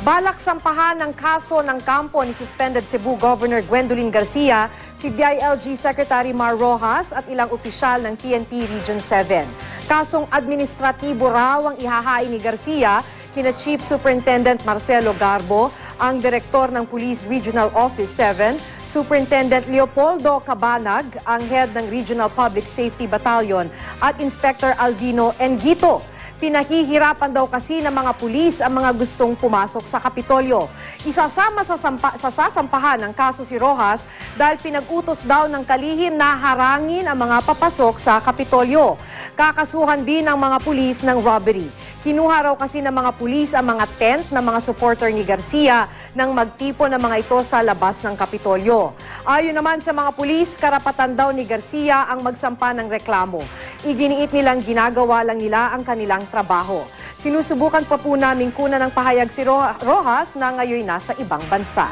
Balak sampahan ng kaso ng kampo ni suspended Cebu Governor Gwendolyn Garcia, si DILG Secretary Mar Rojas at ilang opisyal ng PNP Region 7. Kasong administratibo raw ang ihahain ni Garcia kina Chief Superintendent Marcelo Garbo, ang Direktor ng Police Regional Office 7, Superintendent Leopoldo Cabanag, ang Head ng Regional Public Safety Battalion at Inspector Alvino Enguito. Pinahihirapan daw kasi ng mga pulis ang mga gustong pumasok sa Kapitolyo. Isasama sa sasampahan ng kaso si Rojas dahil pinag-utos daw ng kalihim na harangin ang mga papasok sa Kapitolyo. Kakasuhan din ng mga pulis ng robbery. Kinuha raw kasi ng mga pulis ang mga tent ng mga supporter ni Garcia nang magtipon ng mga ito sa labas ng Kapitolyo. Ayon naman sa mga pulis, karapatan daw ni Garcia ang magsampa ng reklamo. Iginiit nilang ginagawa lang nila ang kanilang trabaho. Sinusubukan pa po namin kunan ng pahayag si Rojas na ngayon nasa ibang bansa.